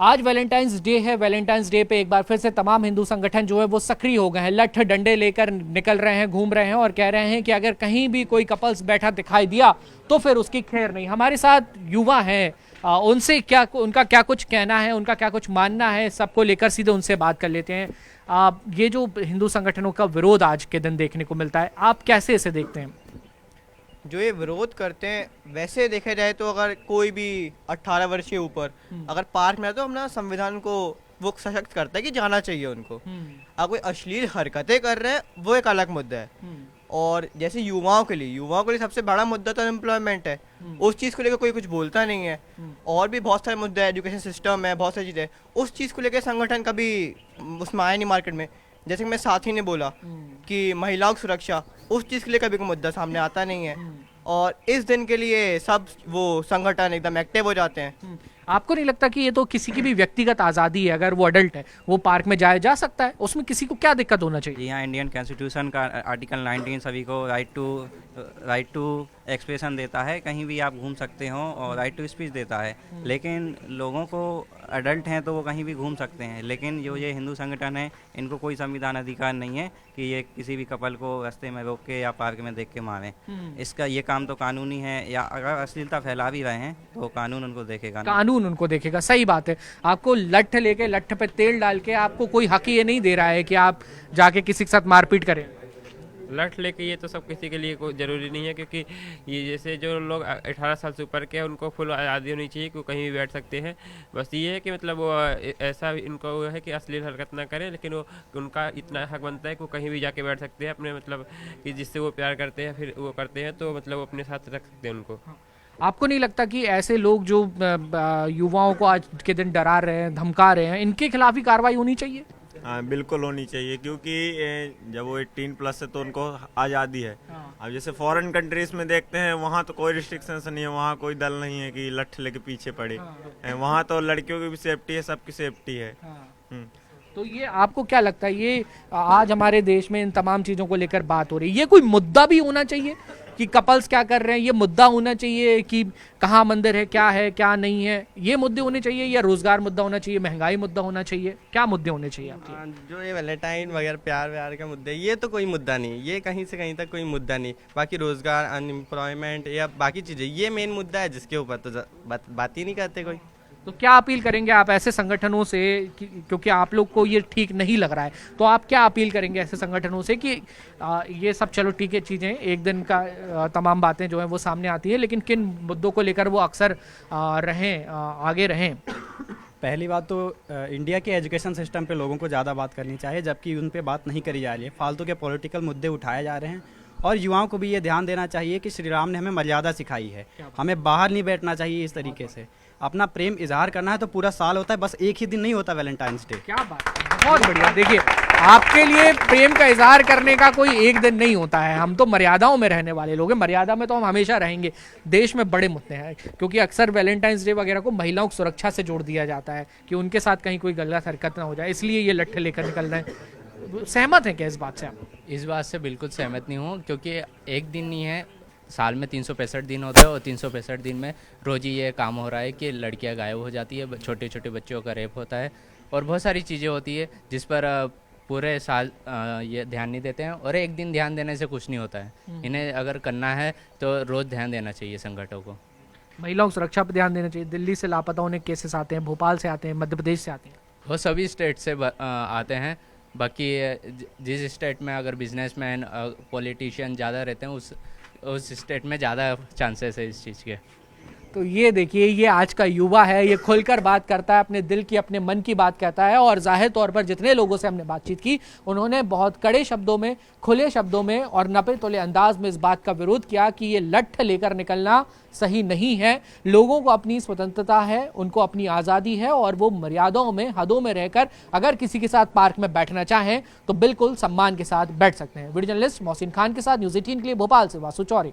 आज Valentine's day है। Valentine's day पे एक बार फिर से तमाम हिंदू संगठन जो है वो सक्रिय हो गए हैं, लठ डंडे लेकर निकल रहे हैं, घूम रहे हैं और कह रहे हैं कि अगर कहीं भी कोई कपल्स बैठा दिखाई दिया तो फिर उसकी खैर नहीं। हमारे साथ युवा हैं, उनसे क्या उनका क्या कुछ कहना है, उनका क्या कुछ मानना है, सबको लेकर सीधे उनसे बात कर लेते हैं। ये जो हिंदू संगठनों का विरोध आज के दिन देखने को मिलता है, आप कैसे इसे देखते हैं? जो ये विरोध करते हैं वैसे देखा जाए तो अगर कोई भी 18 वर्ष के ऊपर अगर पार्क में है तो अपना संविधान को वो सशक्त करता है कि जाना चाहिए उनको। अगर कोई अश्लील हरकतें कर रहे हैं वो एक अलग मुद्दा है। और जैसे युवाओं के लिए सबसे बड़ा मुद्दा तो एम्प्लॉयमेंट है। उस चीज़ को लेकर कोई कुछ बोलता नहीं है। और भी बहुत सारे मुद्दे हैं, एजुकेशन सिस्टम है, बहुत सारी चीज़ें। उस चीज़ को लेकर संगठन कभी उसमें आया नहीं मार्केट में। जैसे कि मेरे साथी ने बोला कि महिलाओं की सुरक्षा, उस चीज़ के लिए कभी कोई मुद्दा सामने आता नहीं है। और इस दिन के लिए सब वो संगठन एकदम एक्टिव हो जाते हैं। आपको नहीं लगता कि ये तो किसी की भी व्यक्तिगत आज़ादी है? अगर वो अडल्ट है वो पार्क में जा सकता है, उसमें किसी को क्या दिक्कत होना चाहिए? यहाँ इंडियन कॉन्स्टिट्यूशन का आर्टिकल 19 सभी को राइट टू एक्सप्रेशन देता है, कहीं भी आप घूम सकते हो, और राइट टू स्पीच देता है। लेकिन लोगों को अडल्ट हैं तो वो कहीं भी घूम सकते हैं, लेकिन जो ये हिंदू संगठन है इनको कोई संविधान अधिकार नहीं है कि ये किसी भी कपल को रास्ते में रोक के या पार्क में देख के मारें। इसका ये काम तो कानूनी है, या अगर अश्लीलता फैला भी रहे हैं तो कानून उनको देखेगा। कानून उनको देखेगा, सही बात है। आपको लठ लेके, लठ पे तेल डाल के आपको कोई हक ये नहीं दे रहा है कि आप जाके किसी के साथ मारपीट करें। लठ लेके ये तो सब किसी के लिए कोई ज़रूरी नहीं है, क्योंकि ये जैसे जो लोग 18 साल से ऊपर के हैं उनको फुल आज़ादी होनी चाहिए कि वो कहीं भी बैठ सकते हैं। बस ये है कि मतलब वो ऐसा इनको वो है कि अश्लील हरकत ना करें, लेकिन वो उनका इतना हक बनता है कि वो कहीं भी जाके बैठ सकते हैं अपने, मतलब कि जिससे वो प्यार करते हैं फिर वो करते हैं, तो मतलब वो अपने साथ रख सकते हैं उनको। आपको नहीं लगता कि ऐसे लोग जो युवाओं को आज के दिन डरा रहे हैं, धमका रहे हैं, इनके खिलाफ ही कार्रवाई होनी चाहिए? हाँ, बिल्कुल होनी चाहिए, क्योंकि जब वो 18 प्लस है तो उनको आज़ादी है। अब जैसे फॉरेन कंट्रीज में देखते हैं वहाँ तो कोई रिस्ट्रिक्शंस नहीं है, वहाँ कोई दल नहीं है कि लठ लेके पीछे पड़े। वहाँ तो लड़कियों की भी सेफ्टी है, सबकी सेफ्टी है। तो ये आपको क्या लगता है, ये आज हमारे देश में इन तमाम चीज़ों को लेकर बात हो रही है, ये कोई मुद्दा भी होना चाहिए कि कपल्स क्या कर रहे हैं? ये मुद्दा होना चाहिए कि कहाँ मंदिर है, क्या नहीं है, ये मुद्दे होने चाहिए? या रोजगार मुद्दा होना चाहिए, महंगाई मुद्दा होना चाहिए? क्या मुद्दे होने चाहिए आपके? जो ये वैलेंटाइन वगैरह प्यार व्यार का मुद्दे, ये तो कोई मुद्दा नहीं, ये कहीं से कहीं तक कोई मुद्दा नहीं। बाकी रोजगार, अनएम्प्लॉयमेंट या बाकी चीज़ें, ये मेन मुद्दा है जिसके ऊपर तो बात ही नहीं करते कोई। तो क्या अपील करेंगे आप ऐसे संगठनों से, क्योंकि आप लोग को ये ठीक नहीं लग रहा है, तो आप क्या अपील करेंगे ऐसे संगठनों से कि ये सब चलो ठीक है चीज़ें, एक दिन का तमाम बातें जो हैं वो सामने आती हैं, लेकिन किन मुद्दों को लेकर वो अक्सर आगे रहें? पहली बात तो इंडिया के एजुकेशन सिस्टम पे लोगों को ज़्यादा बात करनी चाहिए, जबकि उन पे बात नहीं करी जा रही है। फालतू के पॉलिटिकल मुद्दे उठाए जा रहे हैं। और युवाओं को भी ये ध्यान देना चाहिए कि श्री राम ने हमें मर्यादा सिखाई है, हमें बाहर नहीं बैठना चाहिए इस तरीके से। अपना प्रेम इजहार करना है तो पूरा साल होता है, बस एक ही दिन नहीं होता वैलेंटाइंस डे। क्या बात है, बहुत बढ़िया। देखिए, आपके लिए प्रेम का इजहार करने का कोई एक दिन नहीं होता है। हम तो मर्यादाओं में रहने वाले लोग हैं, मर्यादा में तो हम हमेशा रहेंगे। देश में बड़े मुद्दे हैं, क्योंकि अक्सर वैलेंटाइंस डे वगैरह को महिलाओं की सुरक्षा से जोड़ दिया जाता है कि उनके साथ कहीं कोई गलत हरकत ना हो जाए, इसलिए ये लट्ठे लेकर निकल रहे हैं। सहमत हैं क्या इस बात से आप? इस बात से बिल्कुल सहमत नहीं हूँ, क्योंकि एक दिन नहीं है, साल में 365 दिन होते हैं, और 365 दिन में रोज़ ही ये काम हो रहा है कि लड़कियां गायब हो जाती है, छोटे छोटे बच्चों का रेप होता है, और बहुत सारी चीज़ें होती है जिस पर पूरे साल ये ध्यान नहीं देते हैं। और एक दिन ध्यान देने से कुछ नहीं होता है, इन्हें अगर करना है तो रोज़ ध्यान देना चाहिए संगठनों को। महिलाओं की सुरक्षा पर ध्यान देना चाहिए। दिल्ली से लापता होने केसेस आते हैं, भोपाल से आते हैं, मध्य प्रदेश से आते हैं, वो सभी स्टेट से आते हैं। बाकी जिस स्टेट में अगर बिजनेसमैन पॉलिटिशियन ज़्यादा रहते हैं उस स्टेट में ज़्यादा चांसेस है इस चीज़ के। तो ये देखिए, ये आज का युवा है, ये खुलकर बात करता है, अपने दिल की, अपने मन की बात कहता है। और जाहिर तौर पर जितने लोगों से हमने बातचीत की, उन्होंने बहुत कड़े शब्दों में, खुले शब्दों में और नपे तोले अंदाज में इस बात का विरोध किया कि ये लठ लेकर निकलना सही नहीं है। लोगों को अपनी स्वतंत्रता है, उनको अपनी आज़ादी है, और वो मर्यादाओं में, हदों में रहकर अगर किसी के साथ पार्क में बैठना चाहें तो बिल्कुल सम्मान के साथ बैठ सकते हैं। वीडियो जर्नलिस्ट मोहसिन खान के साथ न्यूज़ 18 के लिए भोपाल से वासु चौरी।